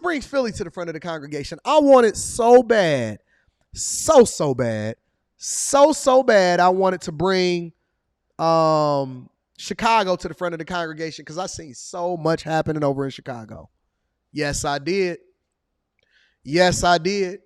bring Philly to the front of the congregation. I want it so bad. So bad. So bad. I wanted to bring Chicago to the front of the congregation because I seen so much happening over in Chicago. Yes, I did. Yes, I did.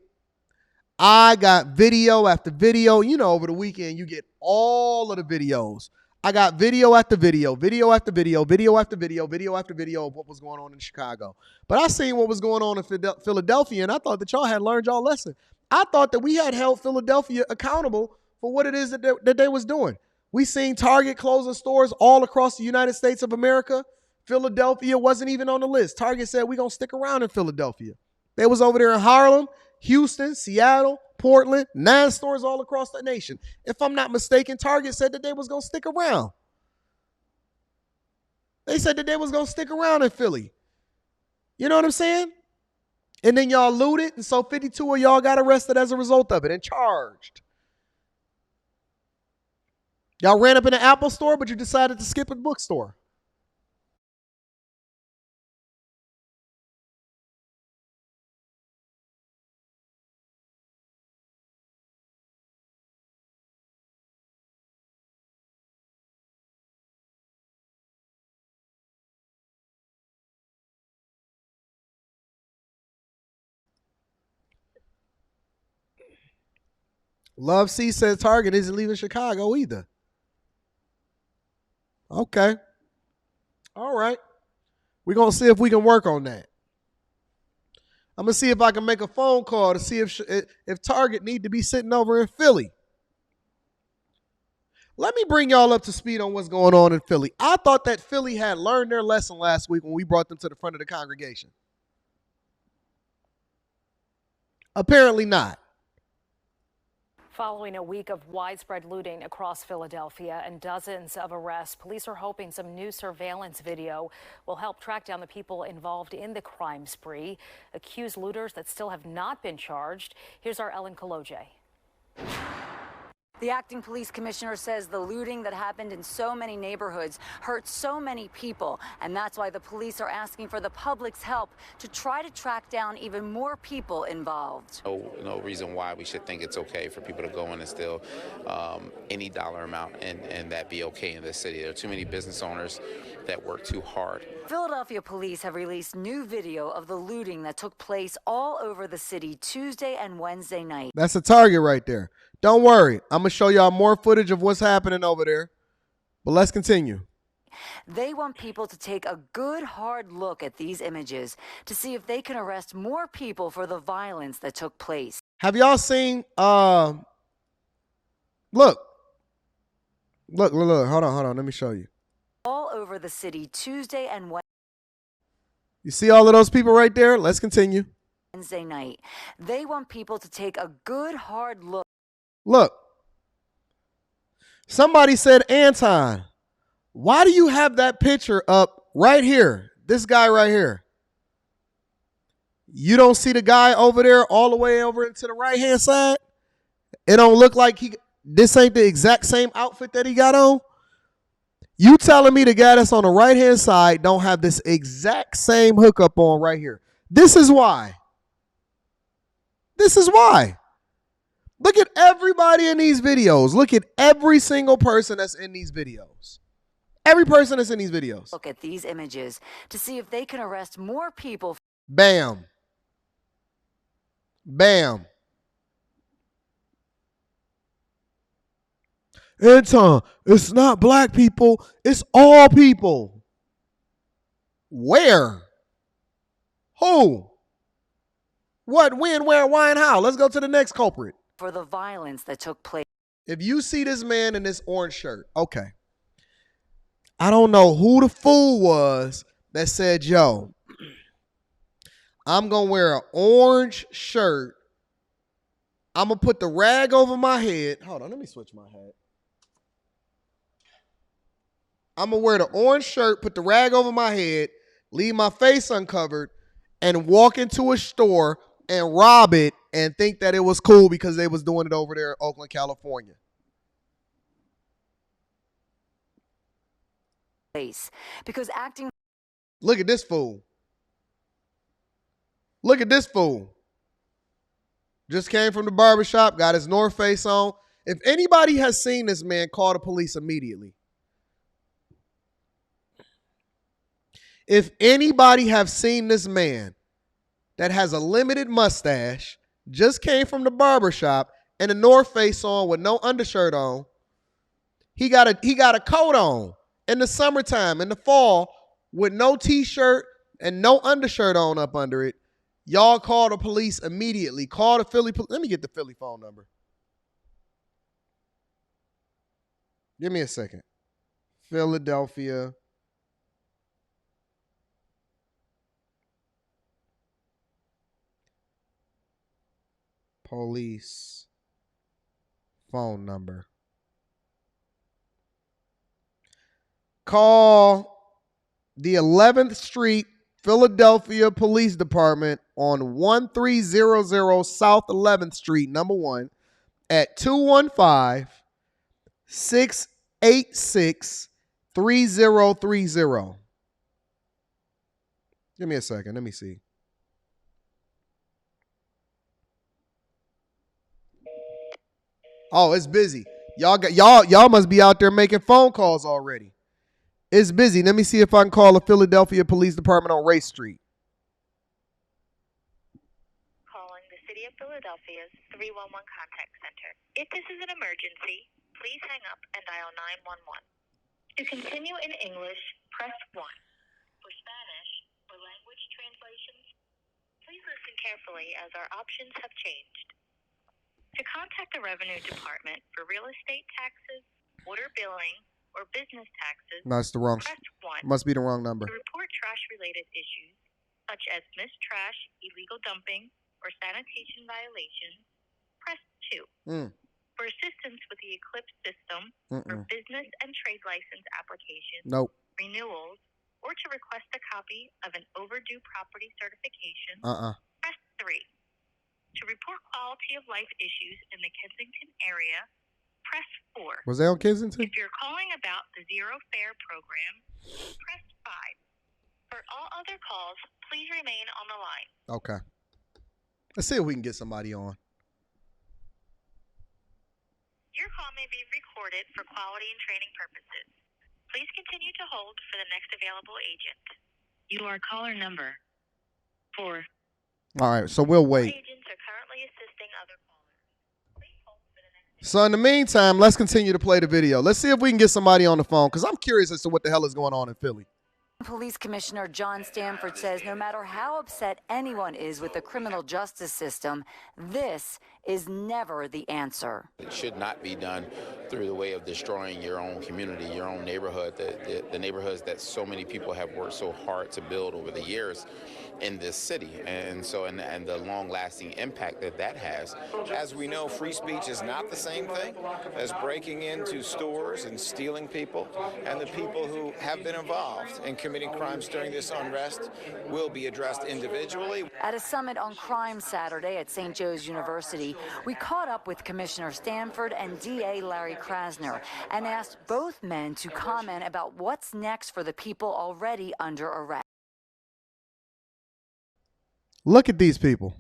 I got video after video. You know, over the weekend, you get all of the videos. I got video after video, video after video, video after video, video after video of what was going on in Chicago. But I seen what was going on in Philadelphia, and I thought that y'all had learned y'all lesson. I thought that we had held Philadelphia accountable for what it is that they was doing. We seen Target closing stores all across the United States of America. Philadelphia wasn't even on the list. Target said, we're going to stick around in Philadelphia. They was over there in Harlem, Houston, Seattle, Portland, 9 stores all across the nation. If I'm not mistaken, Target said that they was going to stick around. They said that they was going to stick around in Philly. You know what I'm saying? And then y'all looted, and so 52 of y'all got arrested as a result of it and charged. Y'all ran up in the Apple store, but you decided to skip a bookstore. Love C says Target isn't leaving Chicago either. Okay. All right. We're going to see if we can work on that. I'm going to see if I can make a phone call to see if Target need to be sitting over in Philly. Let me bring y'all up to speed on what's going on in Philly. I thought that Philly had learned their lesson last week when we brought them to the front of the congregation. Apparently not. Following a week of widespread looting across Philadelphia and dozens of arrests, police are hoping some new surveillance video will help track down the people involved in the crime spree. Accused looters that still have not been charged. Here's our Ellen Koloje. The acting police commissioner says the looting that happened in so many neighborhoods hurt so many people, and that's why the police are asking for the public's help to try to track down even more people involved. No reason why we should think it's okay for people to go in and steal any dollar amount and that be okay in this city. There are too many business owners that work too hard. Philadelphia police have released new video of the looting that took place all over the city Tuesday and Wednesday night. That's a Target right there. Don't worry. I'm going to show y'all more footage of what's happening over there. But let's continue. They want people to take a good hard look at these images to see if they can arrest more people for the violence that took place. Have y'all seen look. Hold on. Let me show you. All over the city Tuesday and Wednesday. You see all of those people right there? Let's continue. Wednesday night. They want people to take a good hard look. Look. Somebody said, Anton, why do you have that picture up right here? This guy right here. You don't see the guy over there all the way over into the right-hand side? It don't look like this ain't the exact same outfit that he got on? You telling me the guy that's on the right-hand side don't have this exact same hookup on right here. This is why. This is why. Look at everybody in these videos. Look at every single person that's in these videos. Every person that's in these videos. Look at these images to see if they can arrest more people. Bam. Bam. Anton, it's not black people. It's all people. Where? Who? What, when, where, why, and how? Let's go to the next culprit. For the violence that took place. If you see this man in this orange shirt, okay. I don't know who the fool was that said, yo, I'm going to wear an orange shirt. I'm going to put the rag over my head. Hold on, let me switch my hat. I'm going to wear the orange shirt, put the rag over my head, leave my face uncovered, and walk into a store and rob it and think that it was cool because they was doing it over there in Oakland, California. Because acting. Look at this fool. Look at this fool. Just came from the barbershop, got his North Face on. If anybody has seen this man, call the police immediately. If anybody have seen this man that has a limited mustache, just came from the barbershop, and a North Face on with no undershirt on, he got a coat on in the summertime, in the fall, with no t-shirt and no undershirt on up under it. Y'all call the police immediately. Call the Philly police. Let me get the Philly phone number. Give me a second. Philadelphia police phone number. Call the 11th Street Philadelphia Police Department on 1300 South 11th Street, number 1, at 215-686-3030. Give me a second. Let me see. Oh, it's busy. Y'all must be out there making phone calls already. It's busy. Let me see if I can call the Philadelphia Police Department on Race Street. Calling the City of Philadelphia's 311 contact center. If this is an emergency, please hang up and dial 911. To continue in English, press 1. For Spanish or language translations, please listen carefully as our options have changed. To contact the Revenue Department for real estate taxes, water billing, or business taxes, No, it's the wrong. press 1. Must be the wrong number. To report trash-related issues, such as missed trash, illegal dumping, or sanitation violations, press 2. For assistance with the Eclipse system, for business and trade license applications, renewals, or to request a copy of an overdue property certification, press 3. To report quality of life issues in the Kensington area, press 4. Was that on Kensington? If you're calling about the Zero Fare program, press 5. For all other calls, please remain on the line. Okay. Let's see if we can get somebody on. Your call may be recorded for quality and training purposes. Please continue to hold for the next available agent. You are caller number 4. All right, so we'll All wait. agents are currently assisting other callers. Please hold for the next. So in the meantime, let's continue to play the video. Let's see if we can get somebody on the phone, because I'm curious as to what the hell is going on in Philly. Police Commissioner John Stanford says no matter how upset anyone is with the criminal justice system, this is never the answer. It should not be done through the way of destroying your own community, your own neighborhood, the neighborhoods that so many people have worked so hard to build over the years in this city. And so, and the long-lasting impact that has. As we know, free speech is not the same thing as breaking into stores and stealing people. And the people who have been involved in committing crimes during this unrest will be addressed individually. At a summit on crime Saturday at St. Joe's University, we caught up with Commissioner Stanford and DA Larry Krasner and asked both men to comment about what's next for the people already under arrest. Look at these people.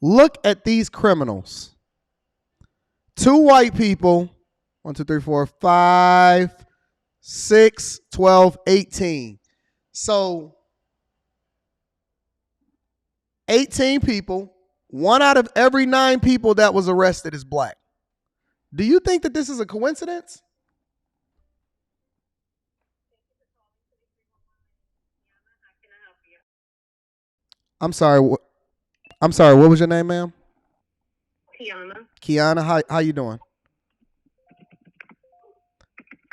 Look at these criminals. 2 white people. 1, 2, 3, 4, 5, 6, 12, 18. So 18 people. 1 out of every 9 people that was arrested is black. Do you think that this is a coincidence? I'm sorry. What was your name, ma'am? Tiana. Kiana, how you doing?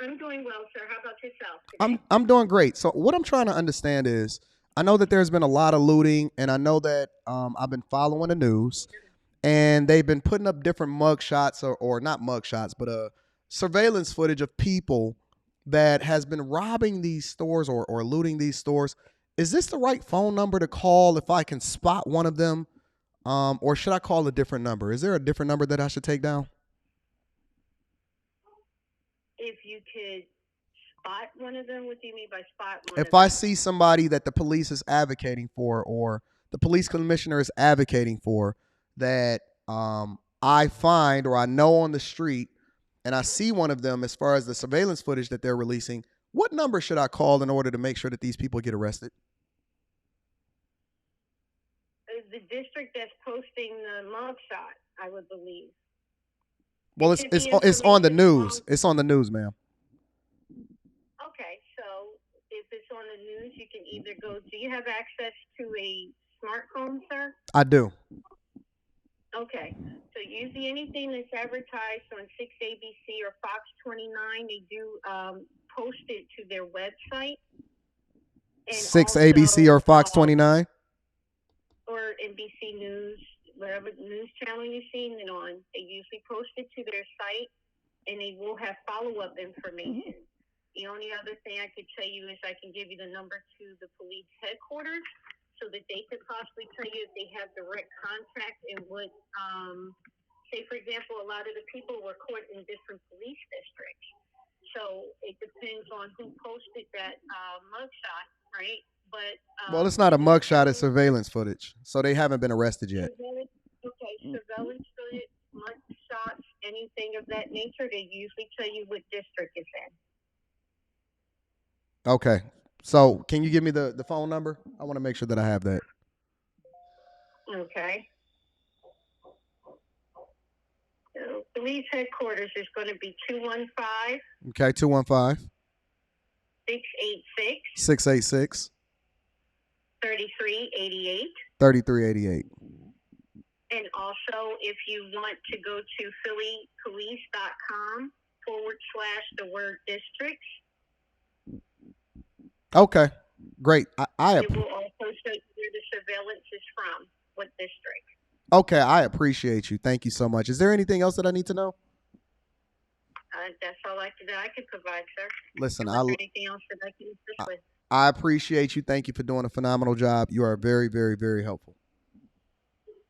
I'm doing well, sir. How about yourself today? I'm doing great. So what I'm trying to understand is, I know that there's been a lot of looting, and I know that I've been following the news, and they've been putting up different mug shots, or not mug shots, but surveillance footage of people that has been robbing these stores or looting these stores. Is this the right phone number to call if I can spot one of them? Or should I call a different number? Is there a different number that I should take down? If you could spot one of them, what do you mean by spot one? If I see somebody that the police is advocating for, or the police commissioner is advocating for that I find or I know on the street and I see one of them as far as the surveillance footage that they're releasing, what number should I call in order to make sure that these people get arrested? The district that's posting the mugshot, I would believe. Well, it's on the news. It's on the news, ma'am. Okay, so if it's on the news, you can either go. Do you have access to a smartphone, sir? I do. Okay, so usually anything that's advertised on 6ABC or Fox 29, they do post it to their website. And 6ABC or Fox 29? Or NBC News, whatever news channel you've seen it on, they usually post it to their site, and they will have follow-up information. The only other thing I could tell you is I can give you the number to the police headquarters so that they could possibly tell you if they have direct contact and what, say, for example, a lot of the people were caught in different police districts. So it depends on who posted that mugshot, right? But well, it's not a mugshot, it's surveillance footage. So they haven't been arrested yet. Surveillance footage, mugshots, anything of that nature, they usually tell you what district it's in. Okay. So can you give me the phone number? I want to make sure that I have that. Okay. So police headquarters is going to be 215. Okay, 215. 686. 686. 3388. 3388. And also, if you want to go to phillypolice.com / the word districts. Okay, great. It will also show you where the surveillance is from, what district. Okay, I appreciate you. Thank you so much. Is there anything else that I need to know? That's all I could provide, sir. Listen, anything else that I can assist with? I appreciate you. Thank you for doing a phenomenal job. You are very, very, very helpful.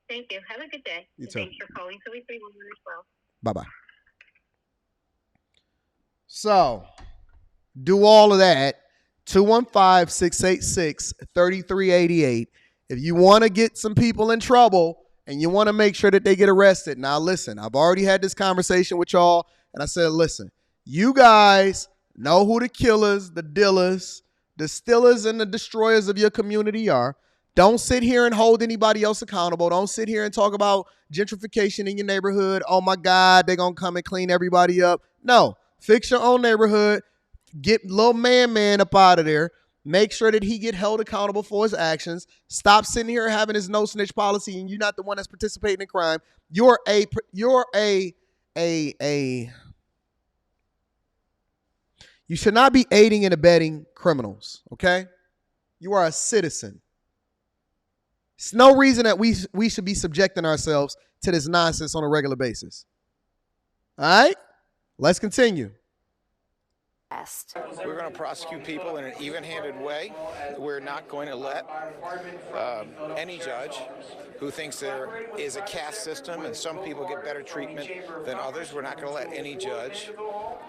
Thank you. Have a good day. You too. Thanks for calling Philly 311 as well. Bye-bye. So, do all of that. 215-686-3388. If you want to get some people in trouble and you want to make sure that they get arrested. Now, listen, I've already had this conversation with y'all, and I said, listen, you guys know who the killers, the dealers, the stealers, and the destroyers of your community are. Don't sit here and hold anybody else accountable. Don't sit here and talk about gentrification in your neighborhood. Oh, my God, they're going to come and clean everybody up. No, fix your own neighborhood. Get little man up out of there. Make sure that he get held accountable for his actions. Stop sitting here having his no snitch policy and you're not the one that's participating in crime. You should not be aiding and abetting criminals, okay? You are a citizen. It's no reason that we should be subjecting ourselves to this nonsense on a regular basis. All right? Let's continue. We're going to prosecute people in an even-handed way. We're not going to let any judge who thinks there is a caste system and some people get better treatment than others, we're not going to let any judge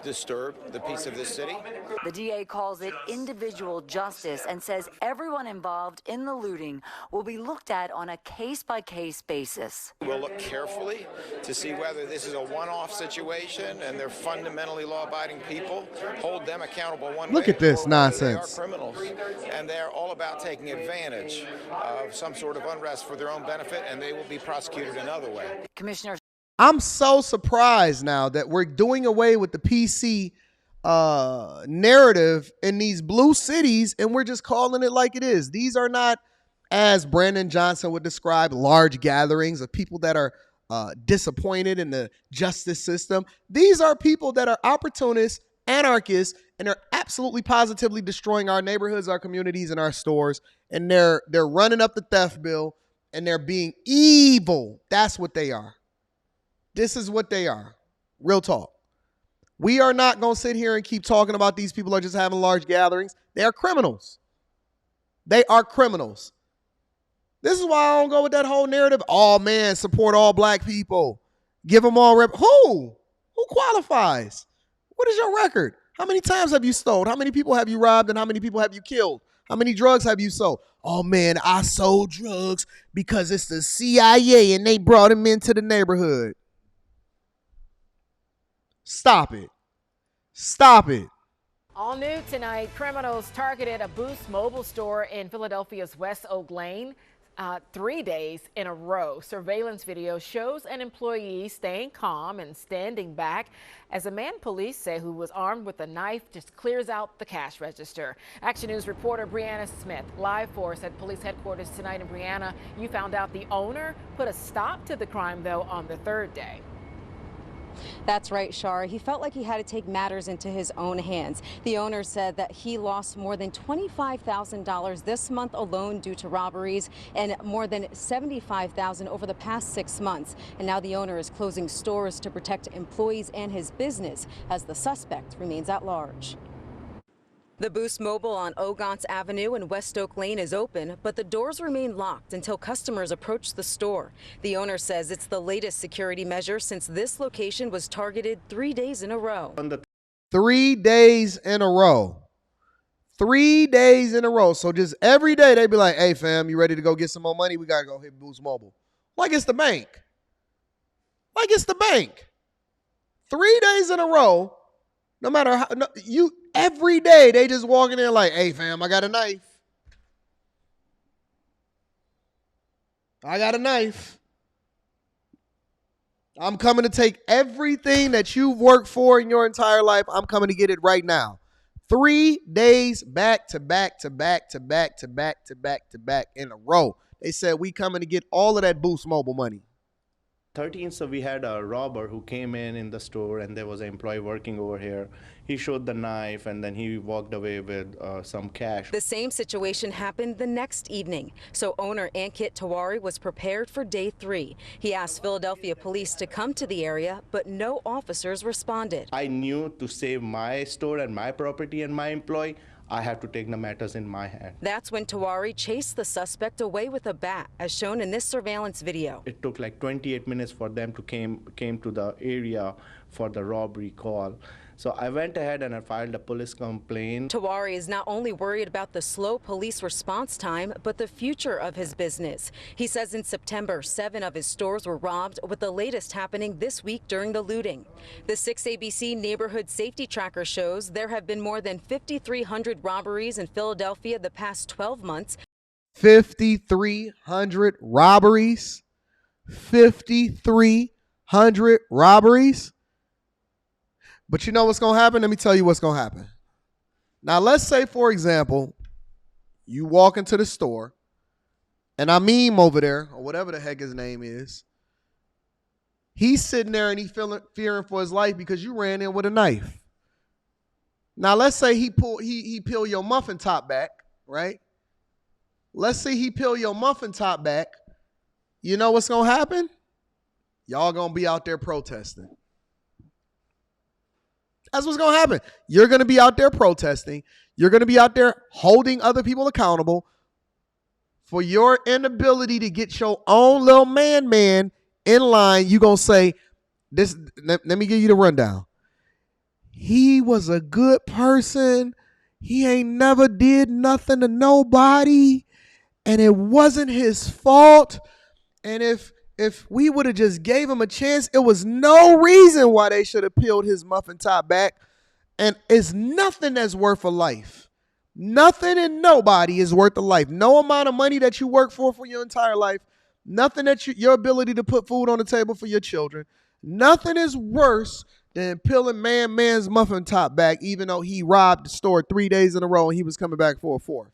disturb the peace of this city. The DA calls it individual justice and says everyone involved in the looting will be looked at on a case-by-case basis. We'll look carefully to see whether this is a one-off situation and they're fundamentally law-abiding people. Hold them accountable one way. Look at this nonsense. They are criminals, and they're all about taking advantage of some sort of unrest for their own benefit, and they will be prosecuted another way. Commissioner, I'm so surprised now that we're doing away with the PC narrative in these blue cities, and we're just calling it like it is. These are not, as Brandon Johnson would describe, large gatherings of people that are disappointed in the justice system. These are people that are opportunists, anarchists, and they're absolutely positively destroying our neighborhoods, our communities, and our stores. And they're running up the theft bill, and they're being evil. That's what they are. This is what they are. Real talk. We are not going to sit here and keep talking about these people are just having large gatherings. They are criminals. They are criminals. This is why I don't go with that whole narrative. Oh, man, support all black people. Give them all Who? Who qualifies? What is your record? How many times have you stole? How many people have you robbed? And how many people have you killed? How many drugs have you sold? Oh, man, I sold drugs because it's the CIA and they brought him into the neighborhood. Stop it. Stop it. All new tonight, criminals targeted a Boost Mobile store in Philadelphia's West Oak Lane 3 days in a row. Surveillance video shows an employee staying calm and standing back as a man police say who was armed with a knife just clears out the cash register. Action News reporter Brianna Smith live for us at police headquarters tonight. And Brianna, you found out the owner put a stop to the crime, though, on the third day. That's right, Shar. He felt like he had to take matters into his own hands. The owner said that he lost more than $25,000 this month alone due to robberies and more than $75,000 over the past 6 months. And now the owner is closing stores to protect employees and his business as the suspect remains at large. The Boost Mobile on Ogons Avenue and West Oak Lane is open, but the doors remain locked until customers approach the store. The owner says it's the latest security measure since this location was targeted 3 days in a row. 3 days in a row. 3 days in a row. So just every day they be like, hey, fam, you ready to go get some more money? We got to go hit Boost Mobile. Like it's the bank. Like it's the bank. 3 days in a row. No matter how, every day they just walking in like, hey, fam, I got a knife. I got a knife. I'm coming to take everything that you've worked for in your entire life. I'm coming to get it right now. 3 days back to back to back to back to back to back to back in a row. They said we coming to get all of that Boost Mobile money. 13th, so we had a robber who came in the store, and there was an employee working over here. He showed the knife, and then he walked away with some cash. The same situation happened the next evening, so owner Ankit Tiwari was prepared for day 3. He asked Philadelphia police to come to the area, but no officers responded. I knew to save my store and my property and my employee, I have to take the matters in my hand. That's when Tiwari chased the suspect away with a bat, as shown in this surveillance video. It took like 28 minutes for them to came to the area for the robbery call. So I went ahead and I filed a police complaint. Tiwari is not only worried about the slow police response time, but the future of his business. He says in September, 7 of his stores were robbed, with the latest happening this week during the looting. The 6ABC neighborhood safety tracker shows there have been more than 5,300 robberies in Philadelphia the past 12 months. 5,300 robberies. 5,300 robberies. But you know what's going to happen? Let me tell you what's going to happen. Now, let's say, for example, you walk into the store and I meme over there, or whatever the heck his name is. He's sitting there and he's fearing for his life because you ran in with a knife. Now, let's say he peel your muffin top back, right? Let's say he peel your muffin top back. You know what's going to happen? Y'all going to be out there protesting. That's what's going to happen. You're going to be out there protesting. You're going to be out there holding other people accountable for your inability to get your own little man in line. You're going to say, "This. Let me give you the rundown. He was a good person. He ain't never did nothing to nobody. And it wasn't his fault. And if we would have just gave him a chance, it was no reason why they should have peeled his muffin top back. And it's nothing that's worth a life. Nothing and nobody is worth a life. No amount of money that you work for your entire life. Nothing that your ability to put food on the table for your children. Nothing is worse than peeling man's muffin top back, even though he robbed the store 3 days in a row and he was coming back for a 4th.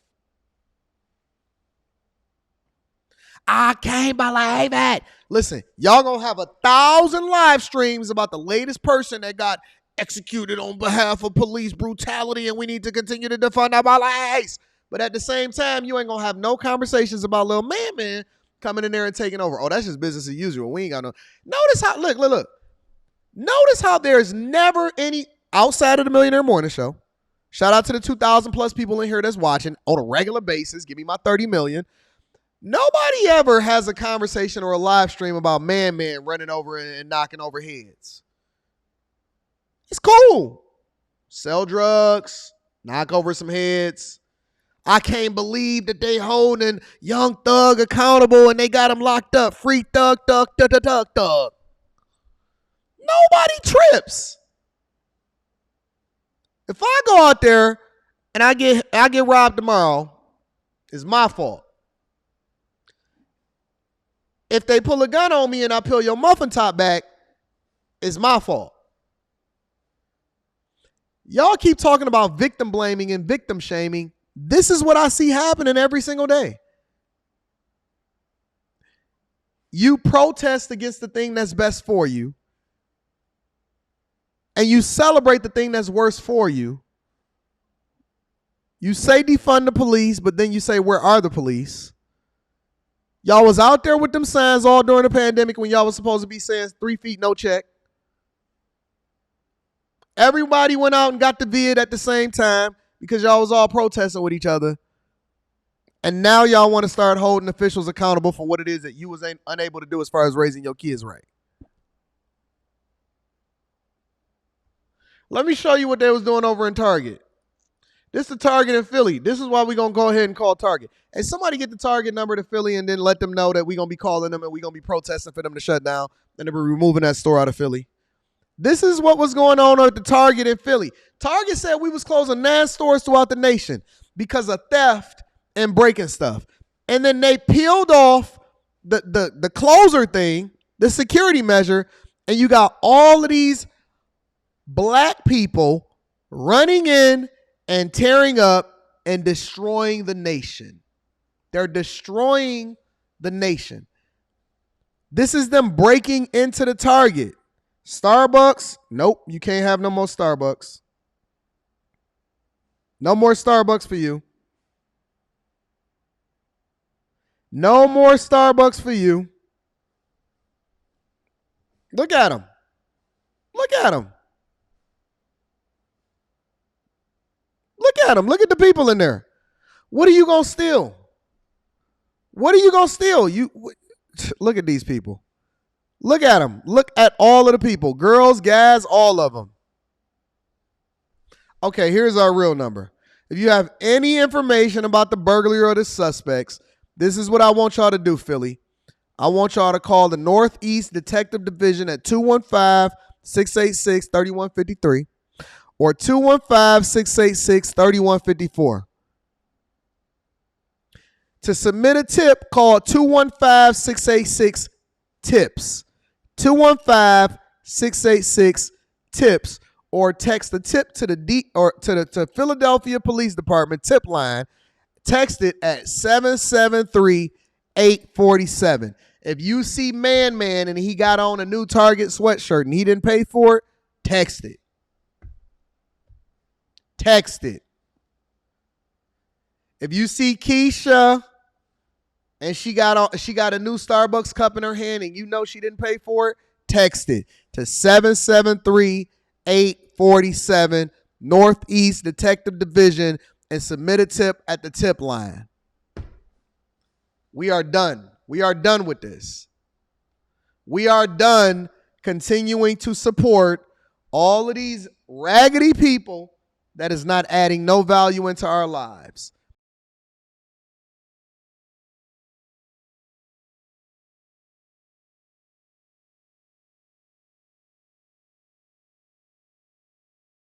I can't believe it. Listen, y'all gonna have 1,000 live streams about the latest person that got executed on behalf of police brutality, and we need to continue to defund our police. But at the same time, you ain't gonna have no conversations about little man coming in there and taking over. Oh, that's just business as usual. We ain't got no. Notice how, look. Notice how there's never any, outside of the Millionaire Morning Show. Shout out to the 2,000 plus people in here that's watching on a regular basis. Give me my 30 million. Nobody ever has a conversation or a live stream about man running over and knocking over heads. It's cool. Sell drugs, knock over some heads. I can't believe that they holding Young Thug accountable and they got him locked up. Free Thug, Thug, Thug, Thug, Thug, Thug. Nobody trips. If I go out there and I get robbed tomorrow, it's my fault. If they pull a gun on me and I peel your muffin top back, it's my fault. Y'all keep talking about victim blaming and victim shaming. This is what I see happening every single day. You protest against the thing that's best for you, and you celebrate the thing that's worse for you. You say defund the police, but then you say, where are the police? Y'all was out there with them signs all during the pandemic when y'all was supposed to be saying 3 feet, no check. Everybody went out and got the vid at the same time because y'all was all protesting with each other. And now y'all want to start holding officials accountable for what it is that you was unable to do as far as raising your kids right. Let me show you what they was doing over in Target. This is the Target in Philly. This is why we're going to go ahead and call Target. Hey, somebody get the Target number to Philly and then let them know that we're going to be calling them and we're going to be protesting for them to shut down and to be removing that store out of Philly. This is what was going on at the Target in Philly. Target said we was closing 9 stores throughout the nation because of theft and breaking stuff. And then they peeled off the closer thing, the security measure, and you got all of these black people running in and tearing up and destroying the nation. They're destroying the nation. This is them breaking into the Target. Starbucks, nope, you can't have no more Starbucks. No more Starbucks for you. No more Starbucks for you. Look at them. Look at them. Look at them. Look at the people in there. What are you going to steal? What are you going to steal? Look at these people. Look at them. Look at all of the people. Girls, guys, all of them. Okay, here's our real number. If you have any information about the burglary or the suspects, this is what I want y'all to do, Philly. I want y'all to call the Northeast Detective Division at 215-686-3153 or 215-686-3154. To submit a tip, call 215-686-TIPS. 215-686-TIPS or text the tip to the Philadelphia Police Department tip line. Text it at 773-847. If you see Man and he got on a new Target sweatshirt and he didn't pay for it, text it. Text it. If you see Keisha and she got a new Starbucks cup in her hand and you know she didn't pay for it, text it to 773-847 Northeast Detective Division and submit a tip at the tip line. We are done. We are done with this. We are done continuing to support all of these raggedy people that is not adding no value into our lives.